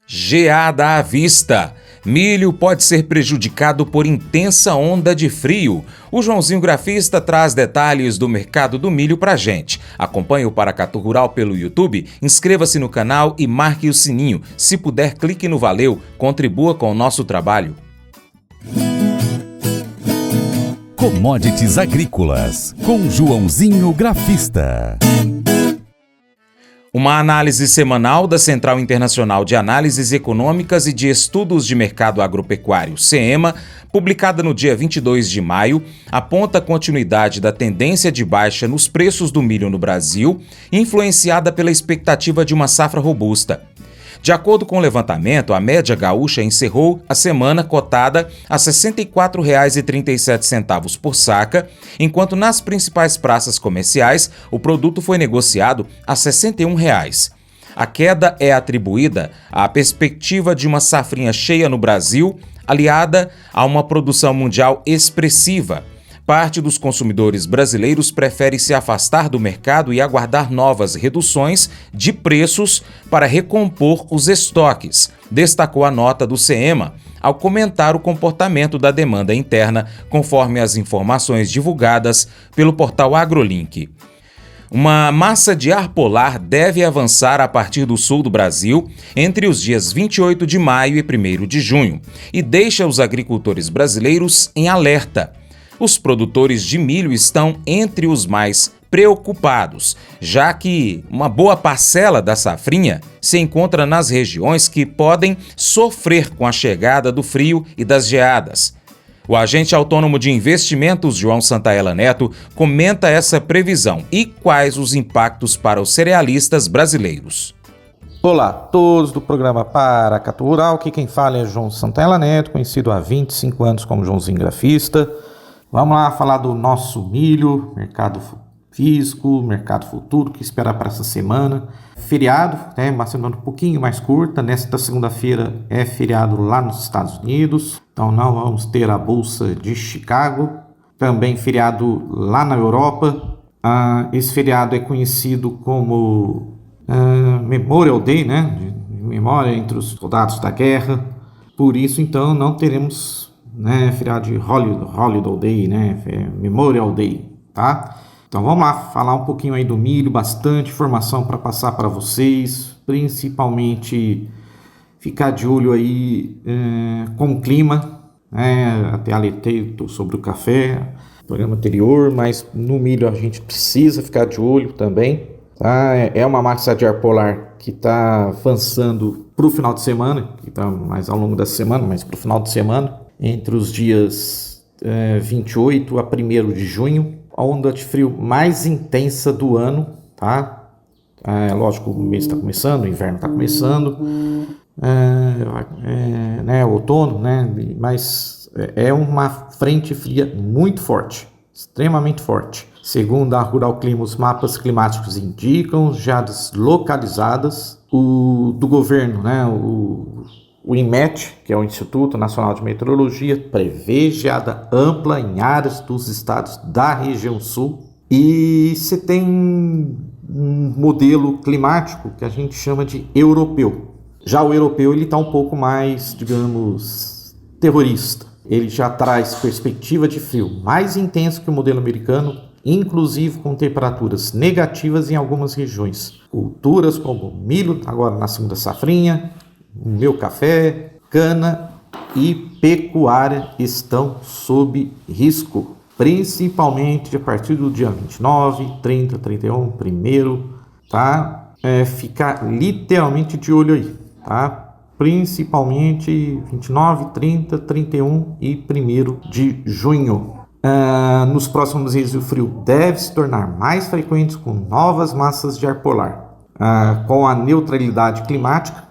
Geada à vista. Milho pode ser prejudicado por intensa onda de frio. O Joãozinho Grafista traz detalhes do mercado do milho pra gente. Acompanhe o Paracatu Rural pelo YouTube, inscreva-se no canal e marque o sininho. Se puder, clique no valeu, contribua com o nosso trabalho. Commodities Agrícolas, com Joãozinho Grafista. Uma análise semanal da Central Internacional de Análises Econômicas e de Estudos de Mercado Agropecuário, CEMA, publicada no dia 22 de maio, aponta a continuidade da tendência de baixa nos preços do milho no Brasil, influenciada pela expectativa de uma safra robusta. De acordo com o levantamento, a média gaúcha encerrou a semana cotada a R$ 64,37 por saca, enquanto nas principais praças comerciais o produto foi negociado a R$ 61. A queda é atribuída à perspectiva de uma safrinha cheia no Brasil, aliada a uma produção mundial expressiva. Parte dos consumidores brasileiros prefere se afastar do mercado e aguardar novas reduções de preços para recompor os estoques, destacou a nota do CEMA, ao comentar o comportamento da demanda interna, conforme as informações divulgadas pelo portal AgroLink. Uma massa de ar polar deve avançar a partir do sul do Brasil entre os dias 28 de maio e 1º de junho e deixa os agricultores brasileiros em alerta. Os produtores de milho estão entre os mais preocupados, já que uma boa parcela da safrinha se encontra nas regiões que podem sofrer com a chegada do frio e das geadas. O agente autônomo de investimentos, João Santaella Neto, comenta essa previsão e quais os impactos para os cerealistas brasileiros. Olá a todos do programa Paracatu Rural, aqui quem fala é João Santaella Neto, conhecido há 25 anos como Joãozinho Grafista. Vamos lá falar do nosso milho, mercado físico, mercado futuro, que espera para essa semana. Feriado, uma semana um pouquinho mais curta. Nesta segunda-feira é feriado lá nos Estados Unidos, então não vamos ter a Bolsa de Chicago. Também feriado lá na Europa. Esse feriado é conhecido como Memorial Day, de memória entre os soldados da guerra. Por isso, então, não teremos feriado de Holiday Day, Memorial Day, tá? Então vamos lá, falar um pouquinho aí do milho, bastante informação para passar para vocês, principalmente ficar de olho aí com o clima, até alertei sobre o café, no programa anterior, mas no milho a gente precisa ficar de olho também, tá? É uma massa de ar polar que está avançando para o final de semana, que está mais ao longo da semana, mas para o final de semana, entre os dias 28 a 1º de junho, a onda de frio mais intensa do ano, tá? Lógico, o mês está começando, o inverno está começando, outono, mas é uma frente fria muito forte, extremamente forte. Segundo a Rural Clima, os mapas climáticos indicam geadas localizadas. Do governo, o INMET, que é o Instituto Nacional de Meteorologia, prevê geada ampla em áreas dos estados da região sul. E você tem um modelo climático que a gente chama de europeu. Já o europeu ele está um pouco mais, digamos, terrorista. Ele já traz perspectiva de frio mais intenso que o modelo americano, inclusive com temperaturas negativas em algumas regiões. Culturas como milho, agora na segunda safrinha, meu café, cana e pecuária estão sob risco, principalmente a partir do dia 29, 30, 31, 1º, tá? Ficar literalmente de olho aí, tá? Principalmente 29, 30, 31 e 1º de junho. Nos próximos meses o frio deve se tornar mais frequente com novas massas de ar polar. Com a neutralidade climática,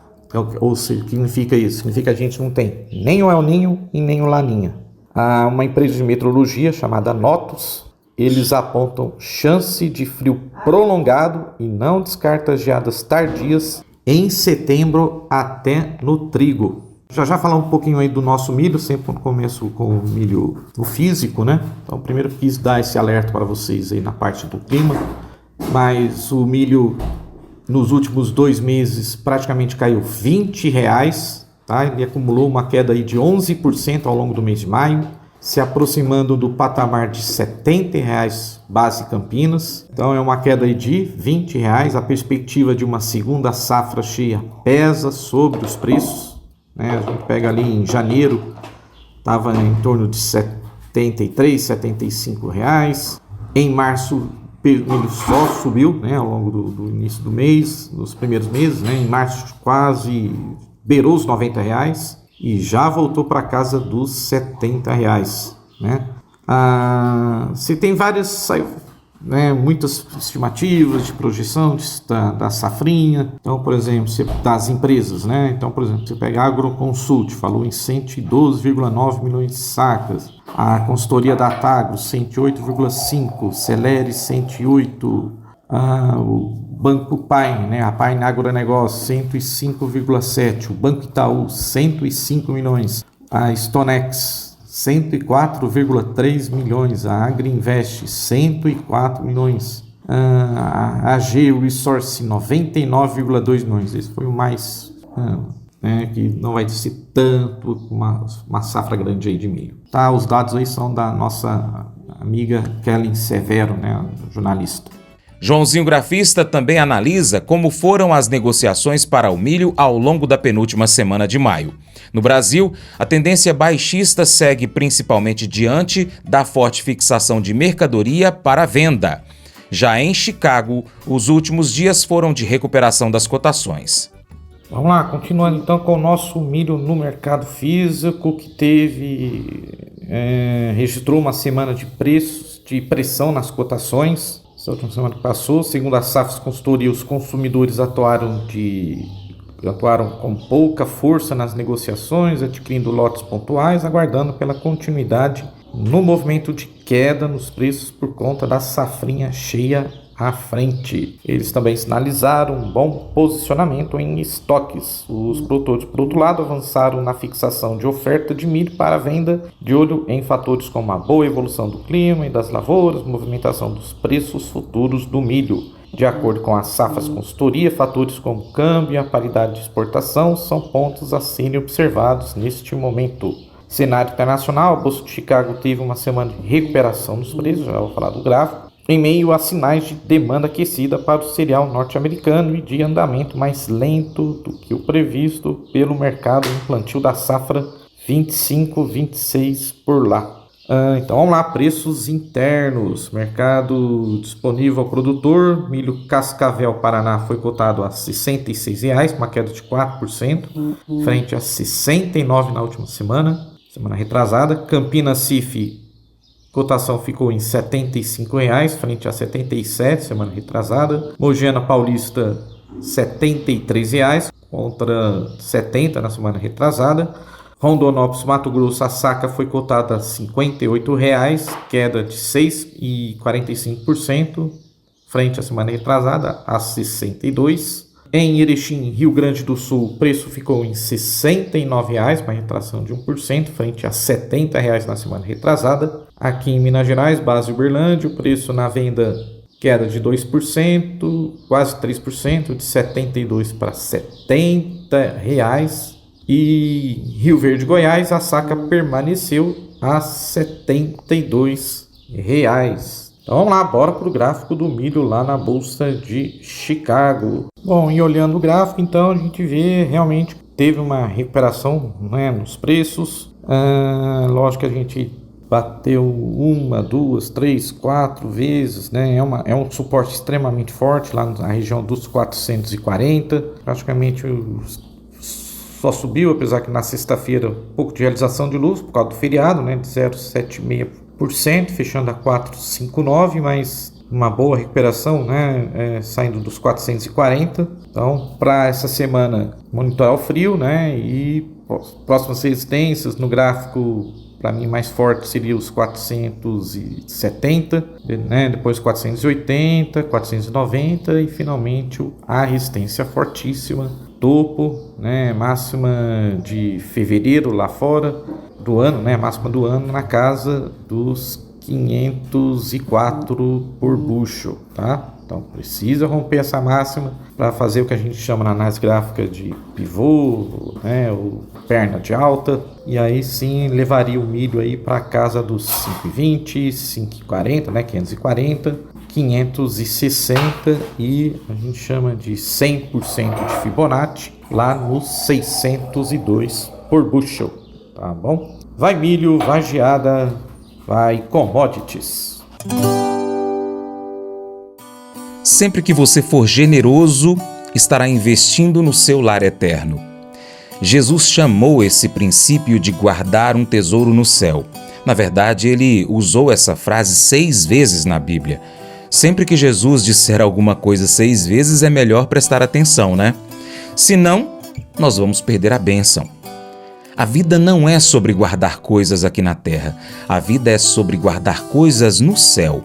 ou seja, o que significa isso? Significa que a gente não tem nem o El Niño e nem o Laninha. Uma empresa de meteorologia chamada Notus, eles apontam chance de frio prolongado e não descarta geadas tardias em setembro até no trigo. Já falar um pouquinho aí do nosso milho, sempre quando começo com o milho no físico, Então primeiro quis dar esse alerta para vocês aí na parte do clima, mas o milho nos últimos 2 meses praticamente caiu R$ 20, tá? Ele acumulou uma queda aí de 11% ao longo do mês de maio, se aproximando do patamar de R$ 70 base Campinas. Então é uma queda aí de R$ 20. A perspectiva de uma segunda safra cheia pesa sobre os preços, né? A gente pega ali em janeiro, estava em torno de R$ 73, R$ 75. Em março, o milho só subiu, né, ao longo do início do mês, nos primeiros meses, né? Em março quase beirou os R$ 90 e já voltou para casa dos R$ 70, né? Se tem várias, né, muitas estimativas de projeção da safrinha. Então, por exemplo, das empresas, né? Então, por exemplo, você pega a Agroconsult, falou em 112,9 milhões de sacas. A consultoria da Atagro, 108,5. Celere, 108. O Banco Paine, né? A Paine Agronegócio, 105,7. O Banco Itaú, 105 milhões. A Stonex, 104,3 milhões. A Agriinvest, 104 milhões. A AG Resource, 99,2 milhões. Esse foi o mais, né, que não vai ser tanto uma safra grande aí de milho. Tá, os dados aí são da nossa amiga Kelly Severo, né, jornalista. Joãozinho Grafista também analisa como foram as negociações para o milho ao longo da penúltima semana de maio. No Brasil, a tendência baixista segue principalmente diante da forte fixação de mercadoria para a venda. Já em Chicago, os últimos dias foram de recuperação das cotações. Vamos lá, continuando então com o nosso milho no mercado físico, que registrou uma semana de pressão nas cotações. Essa última semana que passou, segundo a Safras Consultoria, os consumidores atuaram com pouca força nas negociações, adquirindo lotes pontuais, aguardando pela continuidade no movimento de queda nos preços por conta da safrinha cheia à frente. Eles também sinalizaram um bom posicionamento em estoques. Os produtores, por outro lado, avançaram na fixação de oferta de milho para venda, de olho em fatores como a boa evolução do clima e das lavouras, movimentação dos preços futuros do milho. De acordo com a Safras Consultoria, fatores como o câmbio e a paridade de exportação são pontos a serem observados neste momento. Cenário internacional, a Bolsa de Chicago teve uma semana de recuperação nos preços, já vou falar do gráfico, em meio a sinais de demanda aquecida para o cereal norte-americano e de andamento mais lento do que o previsto pelo mercado no plantio da safra 25-26 por lá. Então vamos lá, preços internos, mercado disponível ao produtor, milho Cascavel Paraná foi cotado a R$ 66, uma queda de 4%, frente a R$ 69 na última semana retrasada. Campinas CIF, cotação ficou em R$ 75, frente a R$ 77, semana retrasada. Mogiana Paulista, R$ 73, contra R$ 70 na semana retrasada. Rondonópolis, Mato Grosso, a saca foi cotada a R$ 58, queda de 6,45%, frente à semana retrasada a R$ 62. Em Erechim, Rio Grande do Sul, o preço ficou em R$ 69, uma retração de 1%, frente a R$ 70 na semana retrasada. Aqui em Minas Gerais, base Uberlândia, o preço na venda queda de 2%, quase 3%, de R$ 72 para R$ 70. E Rio Verde, Goiás, a saca permaneceu a R$ 72. Então vamos lá, bora para o gráfico do milho lá na Bolsa de Chicago. Bom, e olhando o gráfico, então a gente vê realmente teve uma recuperação, né, nos preços. Lógico que a gente bateu 1, 2, 3, 4 vezes, né? É um suporte extremamente forte lá na região dos 440. Praticamente só subiu, apesar que na sexta-feira um pouco de realização de luz por causa do feriado, né, de 0,76%, fechando a 4,59, mas uma boa recuperação, né, saindo dos 440. Então, para essa semana, monitorar o frio, né, e próximas resistências no gráfico, para mim mais forte seria os 470, né, depois 480, 490 e finalmente a resistência fortíssima, topo, né, máxima de fevereiro lá fora do ano, né, máxima do ano na casa dos 504 por bushel, tá? Então precisa romper essa máxima para fazer o que a gente chama na análise gráfica de pivô, né, ou perna de alta, e aí sim levaria o milho aí para casa dos 5,20, 5,40, né, 540, 560 e a gente chama de 100% de Fibonacci lá nos 602 por bushel, tá bom? Vai milho, vai geada, vai commodities. Sempre que você for generoso, estará investindo no seu lar eterno. Jesus chamou esse princípio de guardar um tesouro no céu. Na verdade, ele usou essa frase 6 vezes na Bíblia. Sempre que Jesus disser alguma coisa 6 vezes, é melhor prestar atenção, né? Senão, nós vamos perder a bênção. A vida não é sobre guardar coisas aqui na terra. A vida é sobre guardar coisas no céu.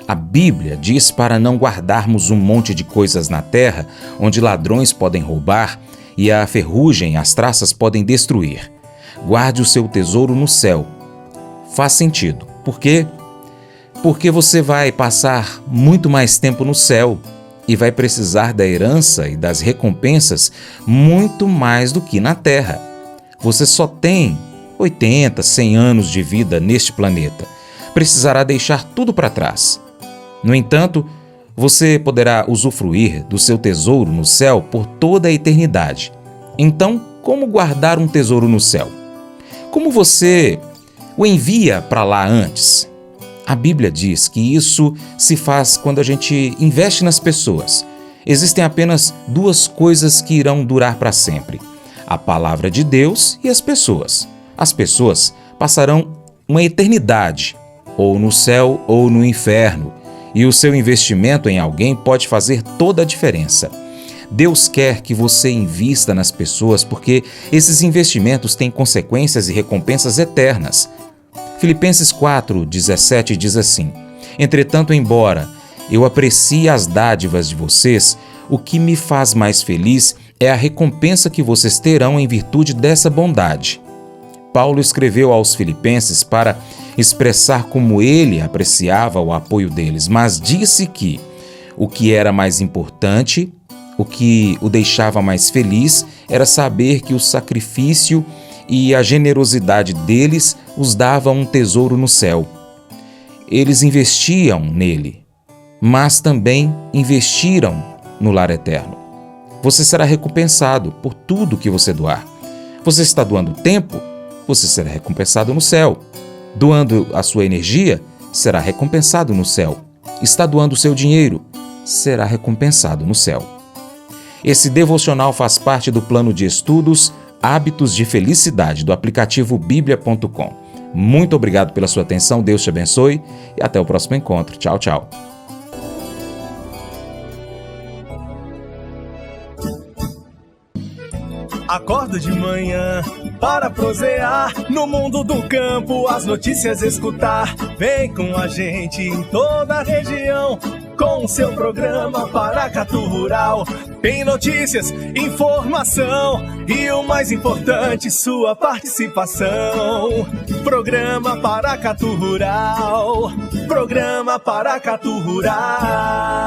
A Bíblia diz para não guardarmos um monte de coisas na terra, onde ladrões podem roubar e a ferrugem e as traças podem destruir. Guarde o seu tesouro no céu. Faz sentido. Por quê? Porque você vai passar muito mais tempo no céu e vai precisar da herança e das recompensas muito mais do que na terra. Você só tem 80, 100 anos de vida neste planeta. Precisará deixar tudo para trás. No entanto, você poderá usufruir do seu tesouro no céu por toda a eternidade. Então, como guardar um tesouro no céu? Como você o envia para lá antes? A Bíblia diz que isso se faz quando a gente investe nas pessoas. Existem apenas 2 coisas que irão durar para sempre: a palavra de Deus e as pessoas. As pessoas passarão uma eternidade, ou no céu ou no inferno. E o seu investimento em alguém pode fazer toda a diferença. Deus quer que você invista nas pessoas porque esses investimentos têm consequências e recompensas eternas. Filipenses 4:17 diz assim: Entretanto, embora eu aprecie as dádivas de vocês, o que me faz mais feliz é a recompensa que vocês terão em virtude dessa bondade. Paulo escreveu aos Filipenses para expressar como ele apreciava o apoio deles, mas disse que o que era mais importante, o que o deixava mais feliz, era saber que o sacrifício e a generosidade deles os dava um tesouro no céu. Eles investiam nele, mas também investiram no lar eterno. Você será recompensado por tudo que você doar. Você está doando tempo? Você será recompensado no céu. Doando a sua energia, será recompensado no céu. Está doando o seu dinheiro, será recompensado no céu. Esse devocional faz parte do plano de estudos Hábitos de Felicidade do aplicativo biblia.com. Muito obrigado pela sua atenção, Deus te abençoe e até o próximo encontro. Tchau, tchau. Acordo de manhã para prosear no mundo do campo, as notícias escutar. Vem com a gente em toda a região com o seu programa Paracatu Rural. Tem notícias, informação e o mais importante, sua participação. Programa Paracatu Rural. Programa Paracatu Rural.